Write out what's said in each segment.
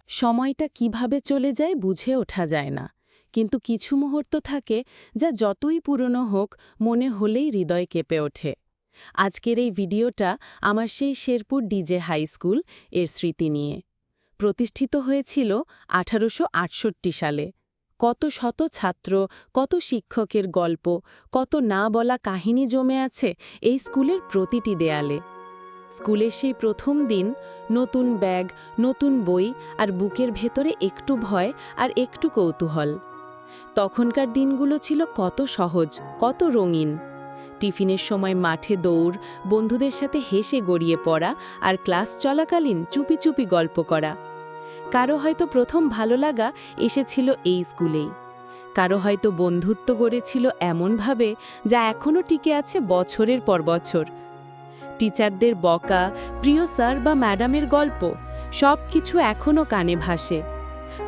সময়টা কিভাবে চলে যায় বুঝে ওঠা যায় না, কিন্তু কিছু মুহূর্ত থাকে যা যতই পুরনো হোক মনে হলেই হৃদয় কেঁপে ওঠে। আজকের এই ভিডিওটা আমার সেই শেরপুর ডিজে হাই স্কুল এর স্মৃতি নিয়ে। প্রতিষ্ঠিত হয়েছিল 1868 সালে। কত শত ছাত্র, কত শিক্ষকের গল্প, কত না বলা কাহিনী জমে আছে এই স্কুলের প্রতিটি দেয়ালে। স্কুলের সেই প্রথম দিন, নতুন ব্যাগ, নতুন বই আর বুকের ভেতরে একটু ভয় আর একটু কৌতূহল। তখনকার দিনগুলো ছিল কত সহজ, কত রঙিন। টিফিনের সময় মাঠে দৌড়, বন্ধুদের সাথে হেসে গড়িয়ে পড়া আর ক্লাস চলাকালীন চুপি চুপি গল্প করা। কারো হয়তো প্রথম ভালো লাগা এসেছিল এই স্কুলেই, কারো হয়তো বন্ধুত্ব গড়েছিল এমনভাবে যা এখনও টিকে আছে বছরের পর বছর। টিচারদের বকা, প্রিয় স্যার বা ম্যাডামের গল্প, সব কিছু এখনও কানে ভাসে।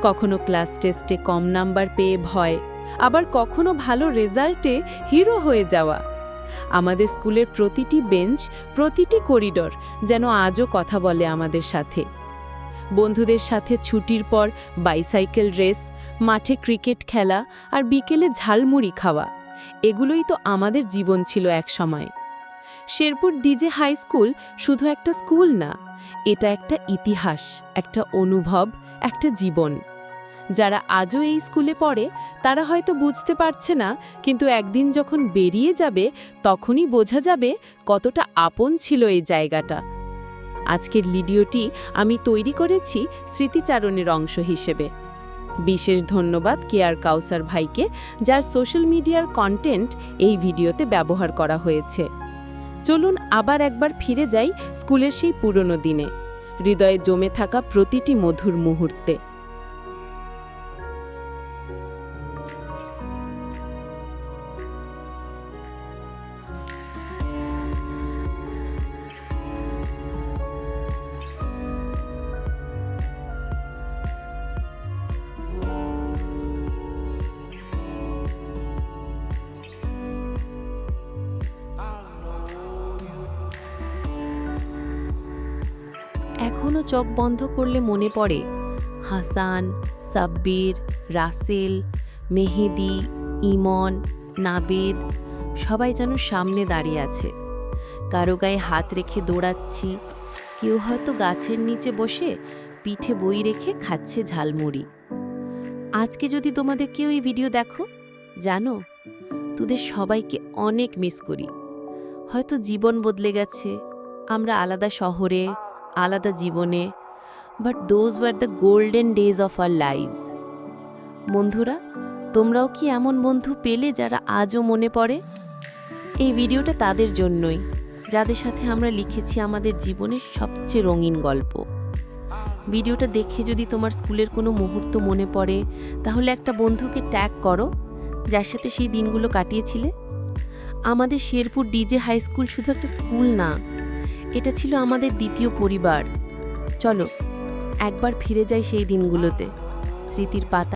কখনো ক্লাস টেস্টে কম নাম্বার পেয়ে ভয়, আবার কখনো ভালো রেজাল্টে হিরো হয়ে যাওয়া। আমাদের স্কুলের প্রতিটি বেঞ্চ, প্রতিটি করিডোর যেন আজও কথা বলে আমাদের সাথে। বন্ধুদের সাথে ছুটির পর বাইসাইকেল রেস, মাঠে ক্রিকেট খেলা আর বিকেলে ঝালমুড়ি খাওয়া, এগুলোই তো আমাদের জীবন ছিল এক সময়। শেরপুর ডিজে হাই স্কুল শুধু একটা স্কুল না, এটা একটা ইতিহাস, একটা অনুভব, একটা জীবন। যারা আজও এই স্কুলে পড়ে তারা হয়তো বুঝতে পারছে না, কিন্তু একদিন যখন বেরিয়ে যাবে তখনই বোঝা যাবে কতটা আপন ছিল এই জায়গাটা। আজকের ভিডিওটি আমি তৈরি করেছি স্মৃতিচারণের অংশ হিসেবে। বিশেষ ধন্যবাদ কেআর কাউসার ভাইকে, যার সোশ্যাল মিডিয়ার কন্টেন্ট এই ভিডিওতে ব্যবহার করা হয়েছে। চলুন আবার একবার ফিরে যাই স্কুলের সেই পুরনো দিনে, হৃদয়ে জমে থাকা প্রতিটি মধুর মুহূর্তে। এখনও চোখ বন্ধ করলে মনে পড়ে হাসান, সাব্বির, রাসেল, মেহেদি, ইমন, নাবেদ, সবাই যেন সামনে দাঁড়িয়ে আছে। কারো গায়ে হাত রেখে দৌড়াচ্ছি, কেউ হয়তো গাছের নিচে বসে পিঠে বই রেখে খাচ্ছে ঝালমুড়ি। আজকে যদি তোমাদের কেউ এই ভিডিও দেখো, জানো তোদের সবাইকে অনেক মিস করি। হয়তো জীবন বদলে গেছে, আমরা আলাদা শহরে, আলাদা জীবনে, but those were the golden days of our lives. বন্ধুরা, তোমরাও কি এমন বন্ধু পেলে যারা আজও মনে পড়ে? এই ভিডিওটা তাদের জন্যই, যাদের সাথে আমরা লিখেছি আমাদের জীবনের সবচেয়ে রঙিন গল্প। ভিডিওটা দেখে যদি তোমার স্কুলের কোনো মুহূর্ত মনে পড়ে, তাহলে একটা বন্ধুকে ট্যাগ করো যার সাথে সেই দিনগুলো কাটিয়েছিলে। আমাদের শেরপুর ডিজে হাই স্কুল শুধু একটা স্কুল না, এটা ছিল আমাদের দ্বিতীয় পরিবার। চলো একবার ফিরে যাই সেই দিনগুলোতে, স্মৃতির পাতা